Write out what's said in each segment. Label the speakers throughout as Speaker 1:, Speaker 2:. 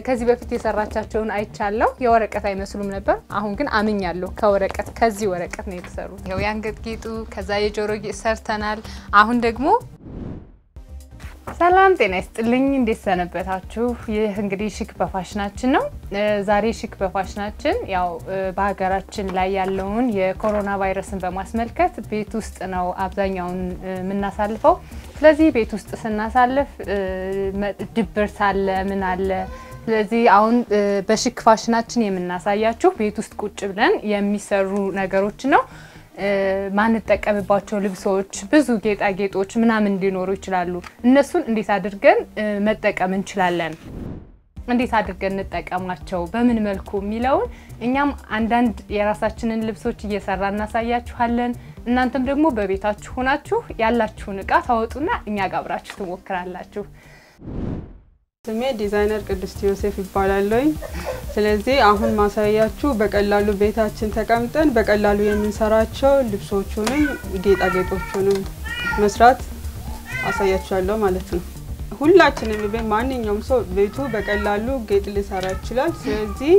Speaker 1: ከዚህ በፊት የሰራቻቸውን አይቻለሁ የወረቀት አይመስሉም ነበር አሁን ግን አምኛለሁ ከወረቀት ከዚህ ወረቀት ነው የተሰሩት ያው ያንገት ጌጡ ከዛ የጆሮ ጌጥ ሰርተናል አሁን ደግሞ ሰላም ጤና ይስጥልኝ እንዴት ሰነበታችሁ ይህ እንግዲህ ሽክ በፋሽናችን ነው ዛሬ ሽክ በፋሽናችን ያው በሀገራችን ላይ ያለውን የኮሮና ቫይረስን በማስመልከት ቤት ውስጥ ነው አብዛኛውን ምናሳልፈው ስለዚህ ቤት ውስጥ ስናሳልፍ ድብርት አለ ምን አለ ስለዚህ አሁን በሽክ ፋሽናችን የምናሳያችሁ ቤት ውስጥ ቁጭ ብለን የሚሰሩ ነገሮች ነው ማን ተጠቀምባቸው ልብሶች ብዙ ጌጣጌጦች ምናምን እንዲኖሩ ይችላሉ እነሱን እንዴት አድርገን መጠቀም እንችላለን እንዴት አድርገን እንጠቀማቸው በምን መልኩ ሚለውን እኛም አንዳንድ የራሳችንን ልብሶች እየሰራን እናሳያችኋለን እናንተም ደግሞ በቤታችሁ ሆናችሁ ያላችሁን ዕቃ ታወጡና እኛ ጋብራችሁ ትሞክራላችሁ
Speaker 2: ስሜ ዲዛይነር ቅድስት ዮሴፍ ይባላልኝ ስለዚህ አሁን ማሳያችሁ በቀላሉ ቤታችን ተቀምጠን በቀላሉ የምንሰራቸው ልብሶቹንም ጌጣጌጦቹንም መስራት አሳያችኋለሁ ማለት ነው ሁላችንም በማንኛውም ሰው ቤቱ በቀላሉ ጌጥ ሊሰራ ይችላል ስለዚህ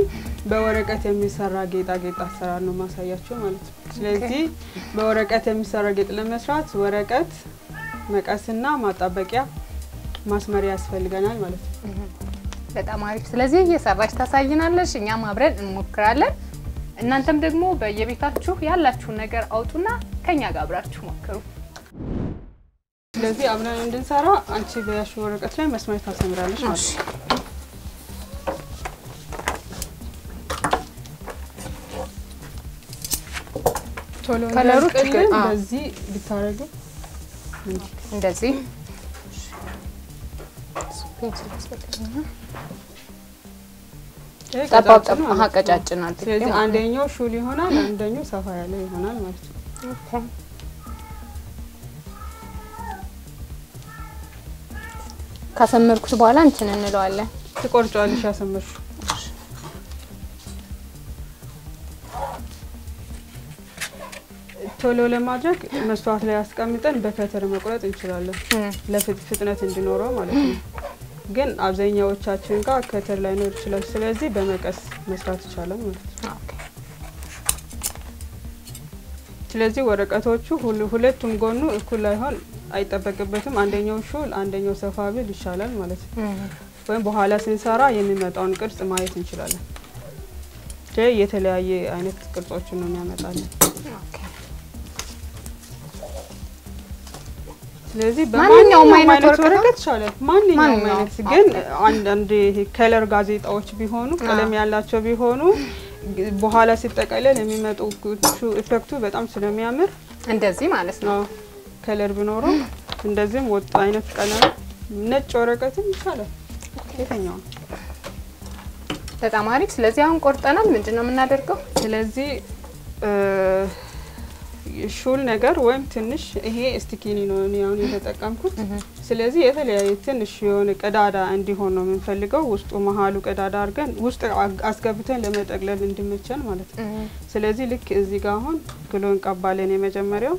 Speaker 2: በወረቀት የሚሰራ ጌጣጌጥ አሰራር ነው ማሳያችሁ ማለት ነው ስለዚህ በወረቀት የሚሰራ ጌጥ ለመስራት ወረቀት መቀስና ማጣበቂያ ማስመሪያ ያስፈልገናል ማለት ነው
Speaker 1: በጣም አሪፍ ስለዚህ እየሰራች ታሳይናለሽ እኛም አብረን እንሞክራለን እናንተም ደግሞ በየቤታችሁ ያላችሁ ነገር አውጡና ከኛ ጋር አብራችሁ ሞክሩ
Speaker 2: ስለዚህ አብረን እንድንሰራ አንቺ በያሽ ወረቀት ላይ መስመር ታሰምራለሽ ማለት ነው
Speaker 1: ከለሩ
Speaker 2: እንደዚህ ቢታረጉ
Speaker 1: እንደዚህ ጠባብ ቀጫጭናል
Speaker 2: ስለዚህ አንደኛው ሹል ይሆናል አንደኛው ሰፋ ያለ ይሆናል ማለት ነው
Speaker 1: ኦኬ ካሰመርኩት በኋላ እንትን እንለዋለን
Speaker 2: ትቆርጫለሽ ያሰመርሽ ቶሎ ለማድረግ መስዋዕት ላይ አስቀምጠን በከተር መቁረጥ እንችላለን ለፍጥነት እንዲኖረው ማለት ነው ግን አብዛኛዎቻችን ጋር ከተር ላይ ነው ይችላል ስለዚህ በመቀስ መስራት ይቻላል ማለት ነው
Speaker 1: ኦኬ
Speaker 2: ስለዚህ ወረቀቶቹ ሁለቱም ጎኑ እኩል ላይሆን አይጠበቅበትም አንደኛው ሹል አንደኛው ሰፋ ቢል ይሻላል ማለት ነው ወይም በኋላ ስንሰራ የሚመጣውን ቅርጽ ማየት እንችላለን የተለያየ አይነት ቅርጾችን ነው የሚያመጣልን
Speaker 1: ኦኬ
Speaker 2: ስለዚህ በማንኛውም አይነት ወረቀት ይቻላል ማንኛውም አይነት ግን አንድ ከለር ጋዜጣዎች ቢሆኑ ቀለም ያላቸው ቢሆኑ በኋላ ሲጠቀለል የሚመጣው ኢፌክቱ በጣም ስለሚያምር
Speaker 1: እንደዚህ ማለት ነው
Speaker 2: ከለር ቢኖረው እንደዚህም ወጥ አይነት ቀለም ነጭ ወረቀትም ይቻላል የትኛው
Speaker 1: በጣም አሪፍ ስለዚህ አሁን ቆርጠናል ምንድነው የምናደርገው
Speaker 2: ስለዚህ ሹል ነገር ወይም ትንሽ ይሄ ስቲኪኒ ነው ያው የተጠቀምኩት ስለዚህ የተለያየ ትንሽ የሆነ ቀዳዳ እንዲሆን ነው የምንፈልገው ውስጡ መሃሉ ቀዳዳ አድርገን ውስጥ አስገብተን ለመጠቅለል እንዲመቸን ማለት ነው ስለዚህ ልክ እዚህ ጋር አሁን ግሎን ቀባለን የመጀመሪያው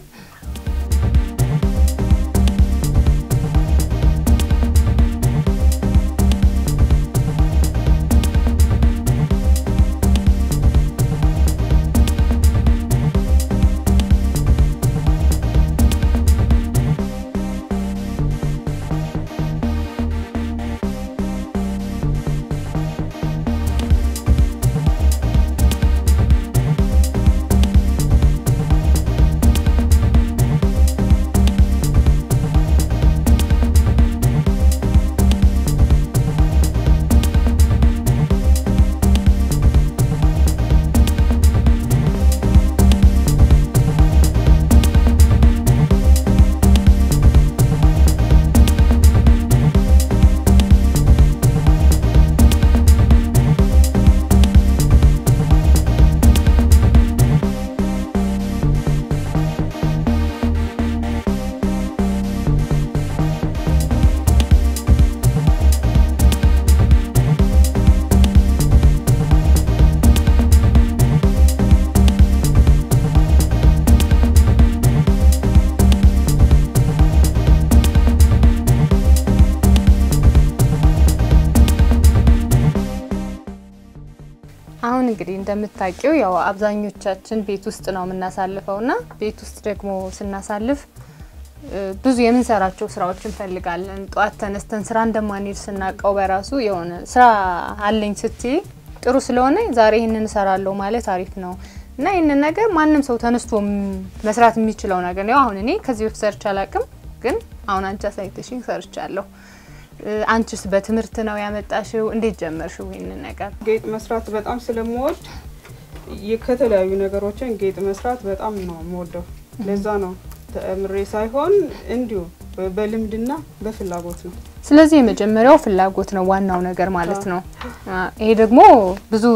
Speaker 1: አሁን እንግዲህ እንደምታውቂው ያው አብዛኞቻችን ቤት ውስጥ ነው የምናሳልፈውና ቤት ውስጥ ደግሞ ስናሳልፍ ብዙ የምንሰራቸው ስራዎች እንፈልጋለን ጧት ተነስተን ስራ እንደማንሄድ ስናቀው በራሱ የሆነ ስራ አለኝ ስትይ ጥሩ ስለሆነ ዛሬ ይሄንን ሰራለው ማለት አሪፍ ነው እና ይሄንን ነገር ማንንም ሰው ተነስቶ መስራት የሚችለው ነገር ነው አሁን እኔ ከዚህ በፊት ሰርች አላቅም ግን አሁን አንቺ አሳይተሽኝ ሰርቻለሁ አንቺስ በትምርት ነው ያመጣሽው እንዴት ጀመርሽው ይሄንን ነገር
Speaker 2: ጌጥ መስራት በጣም ስለምወድ የከተለያዩ ነገሮችን ጌጥ መስራት በጣም ነው የምወደው ለዛ ነው ተምሬ ሳይሆን እንዲሁ በልምድና በፍላጎት ነው
Speaker 1: ስለዚህ የመጀመሪያው ፍላጎት ነው ዋናው ነገር ማለት ነው ይሄ ደግሞ ብዙ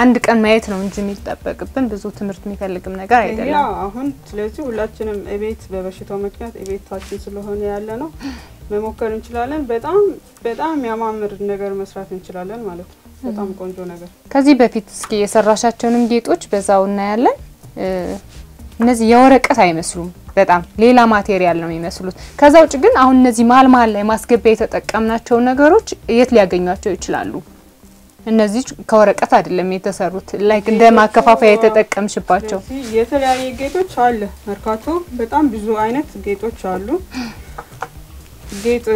Speaker 1: አንድ ቀን ማየት ነው እንጂ የሚጠበቅብን ብዙ ትምርት የሚፈልግም ነገር አይደለም
Speaker 2: ያ አሁን ስለዚህ ሁላችንም እቤት በበሽታው ምክንያት እቤታችን ስለሆነ ያለ ነው መሞከር እንችላለን በጣም ያማምር ነገር መስራት እንችላለን ማለት ነው በጣም ቆንጆ ነገር
Speaker 1: ከዚህ በፊት እስኪ የሰራሻቸውንም ጌጦች በዛው እና ያለን እነዚህ የወረቀት አይመስሉም በጣም ሌላ ማቴሪያል ነው የሚመስሉት ከዛው ውጭ ግን አሁን እነዚህ ማልማል ላይ ማስገቢያ የተጠቀምናቸው ነገሮች የት ሊያገኙአቸው ይችላሉ እነዚህ ከወረቀት አይደለም የተሰሩት ላይክ እንደ ማከፋፈያ የተጠቀምሽባቸው
Speaker 2: የተለያየ ጌጦች አለ መርካቶ በጣም ብዙ አይነት ጌጦች አሉ ጌጥ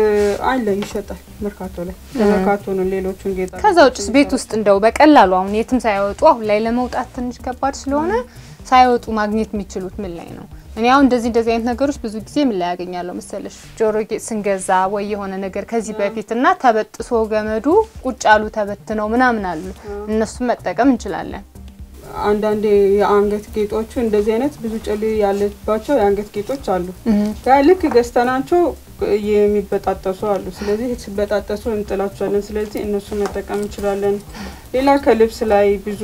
Speaker 2: አለ ይሸጣል መርካቶ ላይ መርካቶ ነው ሌሎችን ጌጥ
Speaker 1: ከዛው ውጭ ቤት ውስጥ እንደው በቀላሉ አሁን የትም ሳይወጡ አሁን ላይ ለመውጣት ትንሽ ከባድ ስለሆነ ሳይወጡ ማግኘት የሚችሉት ምን ላይ ነው እኔ አሁን እንደዚህ አይነት ነገሮች ብዙ ጊዜ ምን ላይ ያገኛለሁ መሰለሽ ጆሮ ጌጥ ስንገዛ ወይ የሆነ ነገር ከዚህ በፊትና ተበጥሶ ገመዱ ቁጭ አሉ ተበትነው ምናምን አሉ እነሱ መጠቀም እንችላለን
Speaker 2: አንዳንዴ የአንገት ጌጦቹ እንደዚህ አይነት ብዙ ጨሌ ያለባቸው የአንገት ጌጦች አሉ ልክ ገዝተናቸው የሚበጣጠሱ አሉ ስለዚህ ሲበጣጠሱ እንጥላቸዋለን ስለዚህ እነሱ መጠቀም እንችላለን ሌላ ከልብስ ላይ ብዙ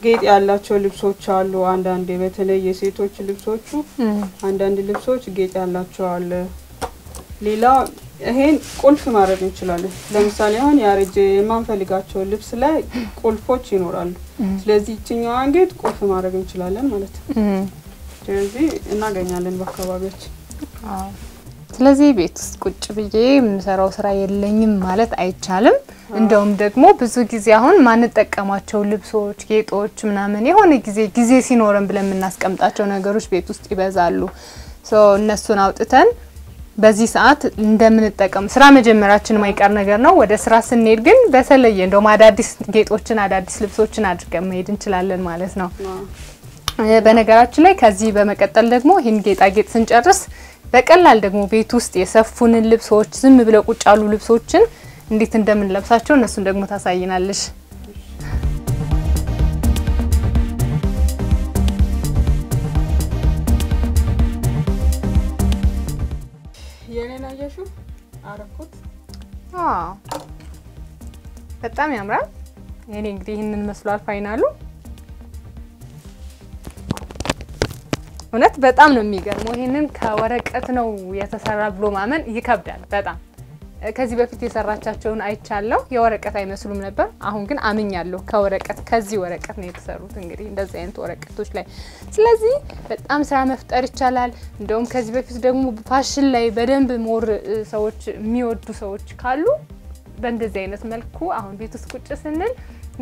Speaker 2: ጌጥ ያላቸው ልብሶች አሉ አንዳንዴ በተለይ የሴቶች ልብሶቹ አንዳንድ ልብሶች ጌጥ ያላቸው አለ ሌላ ይሄን ቁልፍ ማድረግ እንችላለን ለምሳሌ አሁን ያረጀ የማንፈልጋቸው ልብስ ላይ ቁልፎች ይኖራሉ ስለዚህ እቺኛዋን ጌጥ ቁልፍ ማድረግ እንችላለን ማለት ነው ስለዚህ እናገኛለን በአካባቢያችን
Speaker 1: ስለዚህ ቤት ቁጭ ብዬ የምሰራው ስራ የለኝም ማለት አይቻልም እንደውም ደግሞ ብዙ ጊዜ አሁን ማንጠቀማቸው ልብሶች ጌጦች ምናምን የሆነ ጊዜ ሲኖረን ብለን እናስቀምጣቸው ነገሮች ቤት ውስጥ ይበዛሉ ሶ እነሱን አውጥተን በዚህ ሰዓት እንደምንጠቀም ስራ መጀመራችን ማይቀር ነገር ነው ወደ ስራ ስንሄድ ግን በተለየ እንደውም አዳዲስ ጌጦችን አዳዲስ ልብሶችን አድርገን መሄድ እንችላለን ማለት ነው በነገራችን ላይ ከዚህ በመቀጠል ደግሞ ይሄን ጌጣጌጥ ስንጨርስ በቀላል ደግሞ ቤት ውስጥ የሰፉንን ልብሶች ዝም ብለው ቁጭ ያሉ ልብሶችን እንዴት እንደምንለብሳቸው እነሱን ደግሞ ታሳይናለሽ
Speaker 2: የኔና ያሹ አረኩት
Speaker 1: በጣም ያምራል እኔ እንግዲህ ይሄንን መስሏል ፋይናሉ እውነት በጣም ነው የሚገርመው ይሄንን ከወረቀት ነው የተሰራ ብሎ ማመን ይከብዳል በጣም ከዚህ በፊት የሰራቻቸውን አይቻለሁ የወረቀት አይመስሉም ነበር አሁን ግን አምኛለሁ ከወረቀት ከዚህ ወረቀት ነው የተሰሩት እንግዲህ እንደዚህ አይነት ወረቀቶች ላይ ስለዚህ በጣም ስራ መፍጠር ይቻላል እንደውም ከዚህ በፊት ደግሞ ፋሽን ላይ በደንብ ሞር ሰዎች የሚወዱ ሰዎች ካሉ በእንደዚህ አይነት መልኩ አሁን ቤት ውስጥ ቁጭ ስንል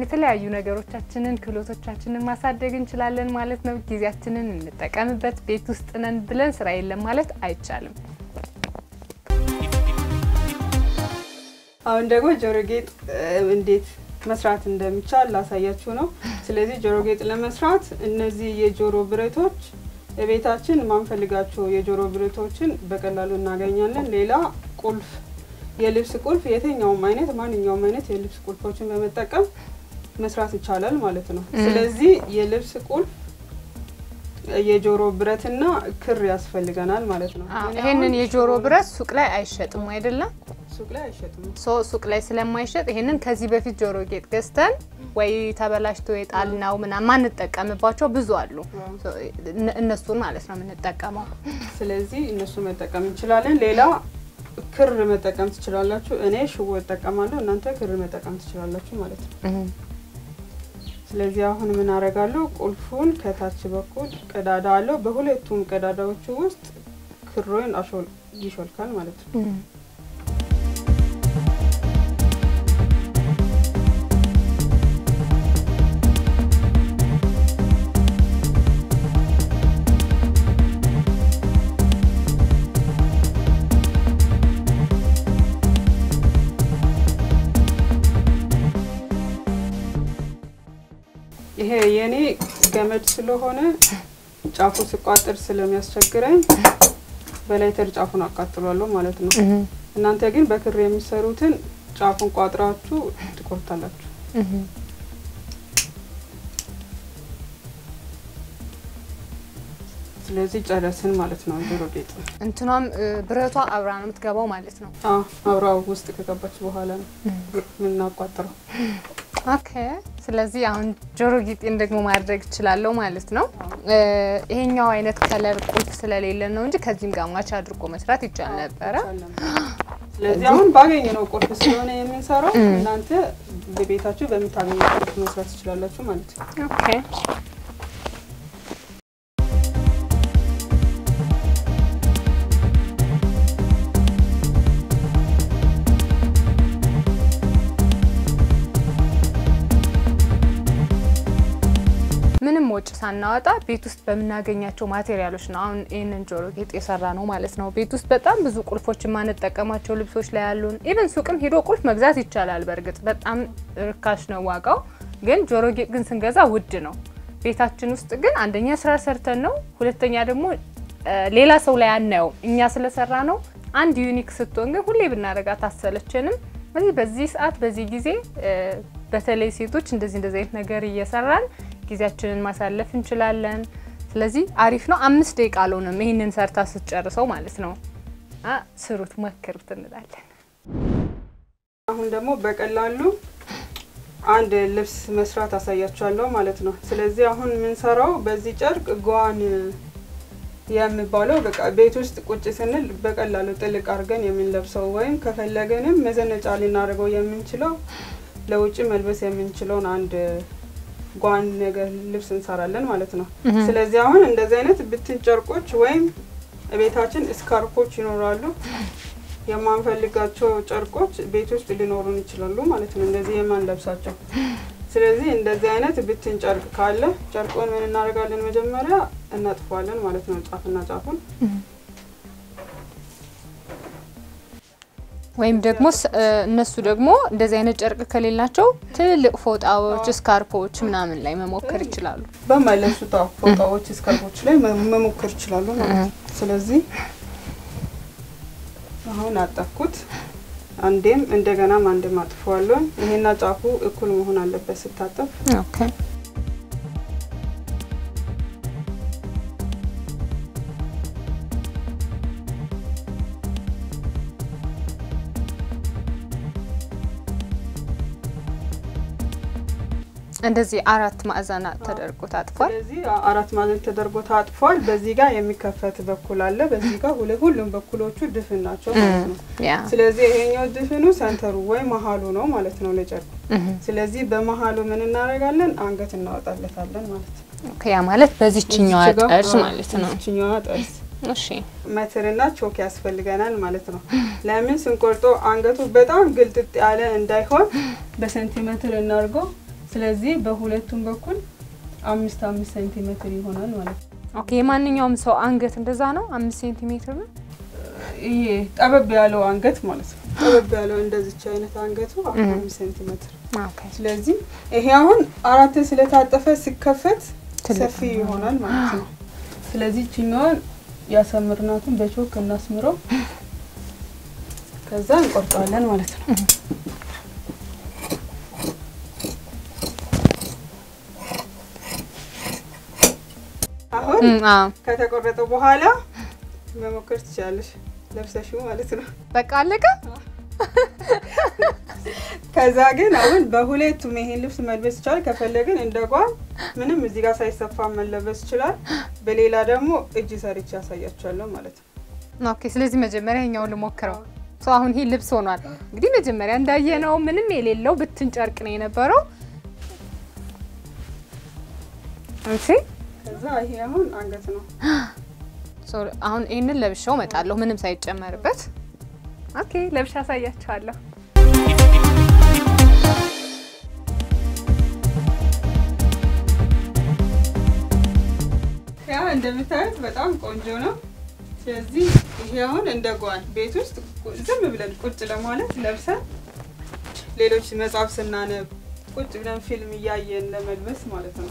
Speaker 1: የተለያዩ ነገሮቻችንን ክሎቶቻችንን ማሳደግ እንችላለን ማለት ነው ጊዜያችንን እንጠቀምበት ቤት ውስጥ ነን ብለን ስራ የለም ማለት አይቻልም
Speaker 2: አሁን ደግሞ ጆሮ ጌጥ እንዴት መስራት እንደሚቻል ላሳያችሁ ነው ስለዚህ ጆሮ ጌጥ ለመስራት እነዚህ የጆሮ ብረቶች በቤታችን ማንፈልጋቸው የጆሮ ብረቶችን በቀላሉ እናገኛለን ሌላ ቁልፍ የልብስ ቁልፍ የትኛውም አይነት ማንኛውም አይነት የልብስ ቁልፎችን በመጠቀም መስራት ይቻላል ማለት ነው ስለዚህ የልብስ ቁልፍ የጆሮ ብረትና ክር ያስፈልገናል ማለት ነው
Speaker 1: ይሄንን የጆሮ ብረት ሱቅ ላይ አይሸጥም አይደለም
Speaker 2: ሱቅ ላይ አይሸጥም
Speaker 1: ሱቅ ላይ ስለማይሸጥ ይሄንን ከዚህ በፊት ጆሮ ጌጥ ገዝተን ወይ ተበላሽቶ የጣልናው ምናምን ማንጠቀምባቸው ብዙ አሉ እነሱን ማለት ነው የምንጠቀመው
Speaker 2: ስለዚህ እነሱ መጠቀም እንችላለን ሌላ ክር መጠቀም ትችላላችሁ እኔ ሽቦ እጠቀማለሁ እናንተ ክር መጠቀም ትችላላችሁ ማለት ነው ስለዚህ አሁን ምን አረጋለሁ ቁልፉን ከታች በኩል ቀዳዳ አለው በሁለቱም ቀዳዳዎች ውስጥ ክሩን ይሾልካል ማለት ነው ይሄ የኔ ገመድ ስለሆነ ጫፉ ሲቋጥር ስለሚያስቸግረኝ በላይተር ጫፉን አቃጥሏለሁ ማለት ነው እናንተ ግን በክር የሚሰሩትን ጫፉን ቋጥራችሁ ትቆርጣላችሁ ስለዚህ ጨረስን ማለት ነው ጆሮ ጌጥ
Speaker 1: እንትኗም ብረቷ አብራ ነው የምትገባው ማለት ነው
Speaker 2: አብራው ውስጥ ከገባች በኋላ ነው ምናቋጥረው
Speaker 1: ኦኬ ስለዚህ አሁን ጆሮ ጌጤን ደግሞ ማድረግ ይችላልው ማለት ነው ይሄኛው አይነት ከለር ቁልፍ ስለሌለ ነው እንጂ ከዚህም ጋር ማች አድርጎ መስራት ይቻል ነበር
Speaker 2: ስለዚህ አሁን ባገኘነው ቁልፍ ስለሆነ የምንሰራው እናንተ በቤታችሁ በሚታገኙት ቁልፍ መስራት ይችላልላችሁ ማለት ነው
Speaker 1: ኦኬ ምንም ወጭ ሳናወጣ ቤት ውስጥ በመናገኛቸው ማቴሪያሎች ነው አሁን ይሄንን ጆሮ ጌጥ የሰራ ነው ማለት ነው ቤት ውስጥ በጣም ብዙ ቁልፎች ማንጠቀማቸው ልብሶች ላይ ያሉን ኢቭን ሱቅም ሄዶ ቁልፍ መግዛት ይቻላል በርግጥ በጣም ርካሽ ነው ዋጋው ግን ጆሮ ጌጥ ግን ስንገዛ ውድ ነው ቤታችን ውስጥ ግን አንደኛ ስራ ሰርተን ነው ሁለተኛ ደግሞ ሌላ ሰው ላይ ያናየው እኛ ስለሰራ ነው አንድ ዩኒክ ስትሆን ግን ሁሌ ብናረጋት አሰለችንም በዚህ ሰዓት በዚህ ጊዜ በተለይ ሴቶች እንደዚህ አይነት ነገር እየሰራን ጊዜያችንን ማሳለፍ እንችላለን ስለዚህ አሪፍ ነው 5 ደቂቃ አልሆነም ይሄንን ሰርታ ስትጨርሰው ማለት ነው ስሩት መከሩት እንላለን
Speaker 2: አሁን ደግሞ በቀላሉ አንድ ልብስ መስራት አሳያችኋለሁ ማለት ነው ስለዚህ አሁን ምን ሰራው በዚህ ጨርቅ ጓን የሚባለው በቃ ቤት ውስጥ ቁጭ ስንል በቀላሉ ጥልቅ አርገን የምንለብሰው ወይም ከፈለገንም መዘነጫ ልናደርገው የምንችለው ለውጭ መልበስ የምንችለው አንድ ጓን ነገር ልብስ እንሰራለን ማለት ነው ስለዚህ አሁን እንደዚህ አይነት ብትን ጨርቆች ወይም ቤታችን ስካርፖች ይኖራሉ የማንፈልጋቸው ጨርቆች ቤት ውስጥ ሊኖሩን ይችላሉ ማለት ነው እንደዚህ የማንለብሳቸው ስለዚህ እንደዚህ አይነት ብትን ጨርቅ ካለ ጨርቁን ምን እናደርጋለን መጀመሪያ እናጥፋለን ማለት ነው ጫፍና ጫፉን
Speaker 1: ወይም ደግሞ እነሱ ደግሞ እንደዚህ አይነት ጨርቅ ከሌላቸው ትልልቅ ፎጣዎች ስካርፖች ምናምን ላይ መሞከር ይችላሉ
Speaker 2: በማለሱታ ፎጣዎች ስካርፖች ላይ መሞከር ይችላሉ ማለት ነው ስለዚህ አሁን አጣኩት አንዴም እንደገና አንዴም አጥፋለሁ ይሄና ጫፉ እኩል መሆን አለበት ስታጠፍ
Speaker 1: ኦኬ እንደዚህ አራት ማዕዘና ተደርጎ ታጥፏል
Speaker 2: ስለዚህ አራት ማዕዘን ተደርጎ ታጥፏል በዚህ ጋር የሚከፈት በኩል አለ በዚህ ጋር ሁሉም በኩሎቹ ድፍን ናቸው ማለት ነው ስለዚህ ይሄኛው ድፍኑ ሰንተሩ ወይ መሃሉ ነው ማለት ነው ለጨርቁ ስለዚህ በመሃሉ ምን እናደርጋለን አንገት እናወጣለታለን ማለት ነው
Speaker 1: ኦኬ ያ ማለት በዚህኛው ጠርዝ ማለት ነው
Speaker 2: በዚህኛው ጠርዝ
Speaker 1: እሺ
Speaker 2: ሜትርና ቾክ ያስፈልገናል ማለት ነው ለምን ስንቆርጦ አንገቱ በጣም ግልጥጥ ያለ እንዳይሆን በሴንቲሜትር እናርገው ስለዚህ በሁለቱም በኩል 5 ሴንቲሜትር ይሆናል ማለት ነው
Speaker 1: ኦኬ ማንኛውም ሰው አንገት እንደዛ ነው 5 ሴንቲሜትር ነው
Speaker 2: ይሄ ጠበብ ያለው አንገት ማለት ነው ጠበብ ያለው እንደዚህ አይነት አንገቱ 5 ሴንቲሜትር
Speaker 1: ኦኬ
Speaker 2: ስለዚህ ይሄ አሁን አራት ስለታጠፈ ሲከፈት ሰፊ ይሆናል ማለት ነው ስለዚህ ቺኛውን ያሰምርናቱን በቾክ እናስምረው ከዛ እንቆርጣለን ማለት ነው አሁን ከተቆረጠ በኋላ መሞከር ትችላለሽ ለብሰሽው ማለት ነው
Speaker 1: በቃ አለቀ
Speaker 2: ከዛ ግን አሁን በሁለቱም ይሄን ልብስ መልበስ ይችላል ከፈለግን እንደጓን ምንም እዚህ ጋር ሳይሰፋ መለበስ ይችላል በሌላ ደግሞ እጅ ሰርች ያሳያችኋለሁ ማለት ነው
Speaker 1: ኦኬ ስለዚህ መጀመሪያ እኛው ልሞክረው አሁን ይሄ ልብስ ሆኗል እንግዲህ መጀመሪያ እንዳየነው ምንም የሌለው ብትን ጨርቅ ነው የነበረው እሺ ከዛ
Speaker 2: ይሄ አሁን አንገት ነው
Speaker 1: አሁን ይሄንን ለብሻው መጣለሁ ምንም ሳይጨመርበት ኦኬ ለብሻ ያሳያችኋለሁ
Speaker 2: ያ እንደምታዩት በጣም ቆንጆ ነው ስለዚህ ይሄ አሁን እንደጓን ቤት ውስጥ ዝም ብለን ቁጭ ለማለት ለብሰን ሌሎች መጽሐፍ ስናነብ ቁጭ ብለን ፊልም ያያየን ለመልበስ ማለት ነው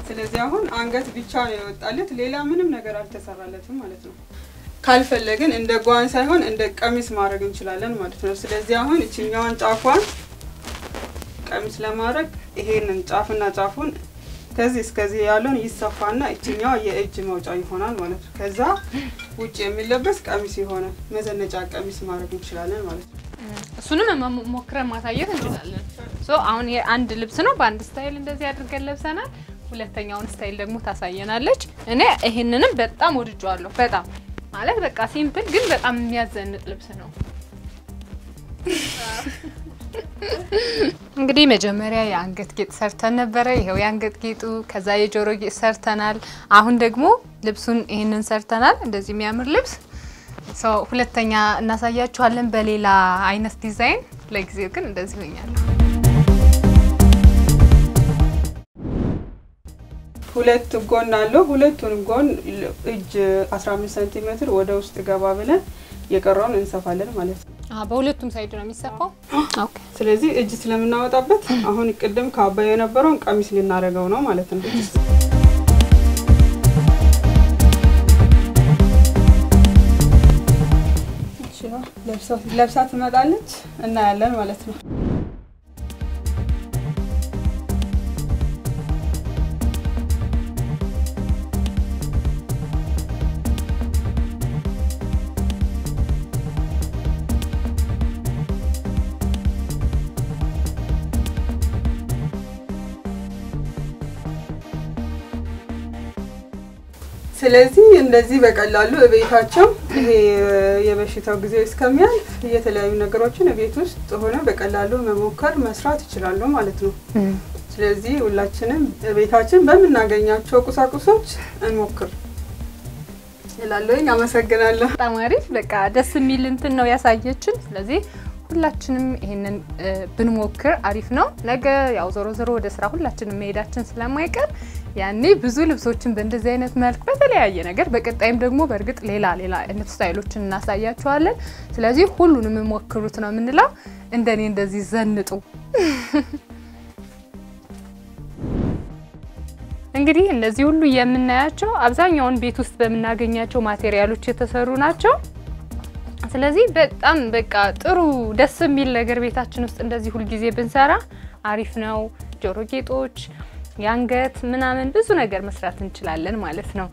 Speaker 2: ስለዚህ አሁን አንገት ብቻ ነው የወጣለት ሌላ ምንም ነገር አልተሰራለትም ማለት ነው ካልፈለግን እንደ ጓን ሳይሆን እንደ ቀሚስ ማድረግ እንችላለን ማለት ነው ስለዚህ አሁን እቺኛዋን ጫፏን ቀሚስ ለማድረግ ይሄንን ጫፍና ጫፉን ከዚህ እስከዚህ ያለውን ይሰፋና እቺኛው የእጅ መውጫ ይሆናል ማለት ነው ከዛ ውጪ የሚለበስ ቀሚስ ይሆናል መዘነጫ ቀሚስ ማድረግ እንችላለን ማለት ነው
Speaker 1: እሱንም ሞክረን ማሳየት እንችላለን ሶ አሁን የአንድ ልብስ ነው በአንድ ስታይል እንደዚህ አድርገን ለብሰናል ሁለተኛውን ስታይል ደግሞ ታሳየናለች እኔ ይሄንንም በጣም ወድጄዋለሁ በጣም ማለት በቃ ሲምፕል ግን በጣም የሚያዘንጥ ልብስ ነው እንግዲህ መጀመሪያ የአንገት ጌጥ ሰርተን ነበር ይሄው የአንገት ጌጡ ከዛ የጆሮ ጌጥ ሰርተናል አሁን ደግሞ ልብሱን ይሄንን ሰርተናል እንደዚህ የሚያምር ልብስ ሶ ሁለተኛ እናሳያችኋለን በሌላ አይነት ዲዛይን ለጊዜው ግን እንደዚህ ሆኛል
Speaker 2: ሁለት ጎን አለው ሁለቱንም ጎን እጅ 15 ሴንቲሜትር ወደ ውስጥ ገባ ብለን የቀረውን እንሰፋለን ማለት ነው
Speaker 1: በሁለቱም ሳይድ ነው የሚሰፋው ኦኬ
Speaker 2: ስለዚህ እጅ ስለምናወጣበት አሁን ቅድም ካባየ የነበረውን ቀሚስ ልናረጋው ነው ማለት ነው እሺ ለብሳት ትመጣለች እና ያለን ማለት ነው ስለዚህ እንደዚህ በቀላሉ እቤታቸው ይሄ የበሽታው ጊዜ እስከሚያልፍ የተለያዩ ነገሮችን እቤት ውስጥ ሆነ በቀላሉ መሞከር መስራት ይችላሉ ማለት ነው ስለዚህ ሁላችንም እቤታችን በመናገኛቸው ቁሳቁሶች እንሞክር ይላልኝ አመሰግናለሁ
Speaker 1: ተማሪፍ በቃ ደስ የሚል እንትን ነው ያሳየችን ስለዚህ ሁላችንም ይሄንን ብንሞክር አሪፍ ነው ነገ ያው ዞሮ ዞሮ ወደ ስራ ሁላችንም መሄዳችን ስለማይቀር ያኔ ብዙ ልብሶችን በእንደዚህ አይነት መልኩ በተለያየ ነገር በቀጣይም ደግሞ በርግጥ ሌላ አይነት ስታይሎችን እናሳያችኋለን ስለዚህ ሁሉንም ሞክሩት ነው የምንለው እንደኔ እንደዚህ ዘንጡ እንግዲህ እነዚህ ሁሉ የምናያቸው አብዛኛውን ቤት ውስጥ በመናገኛቸው ማቴሪያሎች የተሰሩ ናቸው ስለዚህ በጣም በቃ ጥሩ ደስ የሚል ነገር ቤታችን ውስጥ እንደዚህ ሁሉ ጊዜ ብንሰራ አሪፍ ነው ጆሮ ጌጦች ያንገት ምናምን ብዙ ነገር መስራት እንችላለን ማለት ነው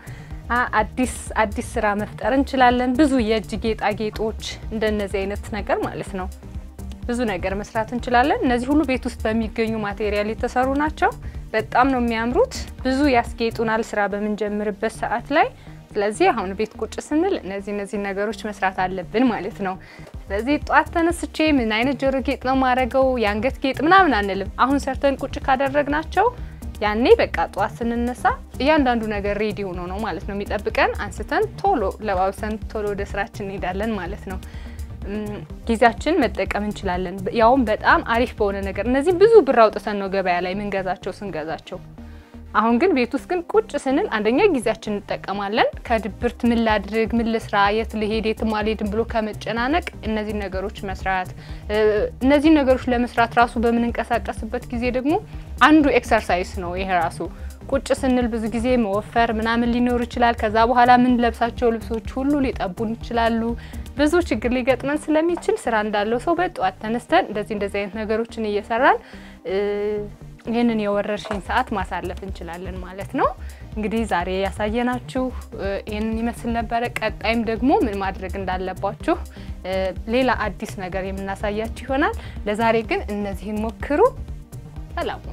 Speaker 1: አዲስ ስራ መፍጠር እንችላለን ብዙ የእጅ ጌጣጌጦች እንደነዚህ አይነት ነገር ማለት ነው ብዙ ነገር መስራት እንችላለን እነዚህ ሁሉ ቤት ውስጥ በሚገኙ ማቴሪያል የተሰሩ ናቸው በጣም ነው የሚያምሩት ብዙ ያስጌጡናል ስራ በመንጀምርበት ሰዓት ላይ ስለዚህ አሁን ቤት ቁጭ ስንል እነዚህ ነገሮች መስራት አለብን ማለት ነው ስለዚህ ጧት ተነስቼ ምን አይነት ጆሮ ጌጥ ነው ማረገው ያንገት ጌጥ ምናምን አንልም አሁን ሰርተን ቁጭ ካደረግናቸው ያኔ በቃ ጧት ስንነሳ እያንዳንዱ ነገር ሬዲ ሆኖ ነው ማለት ነው የሚጠብቀን አንስተን ቶሎ ለባብሰን ቶሎ ወደ ስራችን እንሄዳለን ማለት ነው ጊዜያችን መጠቀም እንችላለን ያውም በጣም አሪፍ በሆነ ነገር እነዚህ ብዙ ብር አውጥተን ነው ገበያ ላይ ምንገዛቸው ስንገዛቸው አሁን ግን ቤት ውስጥ ግን ቁጭ ስንል አንደኛ ጊዜያችን እንጠቀማለን ከድብርት ምን ላድርግ ምን ልስራ የት ልሄድ የት ማልሄድም ብሎ ከመጨናነቅ እነዚህ ነገሮች መስራት እነዚህ ነገሮች ለመስራት ራሱ በመንቀሳቀስበት ጊዜ ደግሞ አንዱ ኤክሰርሳይዝ ነው ይሄ ራሱ ቁጭ ስንል ብዙ ጊዜ መወፈር ምናምን ሊኖር ይችላል ከዛ በኋላ ምን ለብሳቸው ልብሶች ሁሉ ሊጠቡን ይችላሉ ብዙ ችግር ሊገጥመን ስለሚችል ስራ እንዳለው ሰው በጧት ተነስተን እንደዚህ አይነት ነገሮችን እየሰራን ይሄንን የወረርሽኝ ሰዓት ማሳለፍ እንችላለን ማለት ነው እንግዲህ ዛሬ ያሳየናችሁ ይሄንን ይመስል ነበር ቀጣይም ደግሞ ምን ማድረግ እንዳለባችሁ ሌላ አዲስ ነገር የምናሳያችሁ ይሆናል ለዛሬ ግን እነዚህን ሞክሩ ሰላም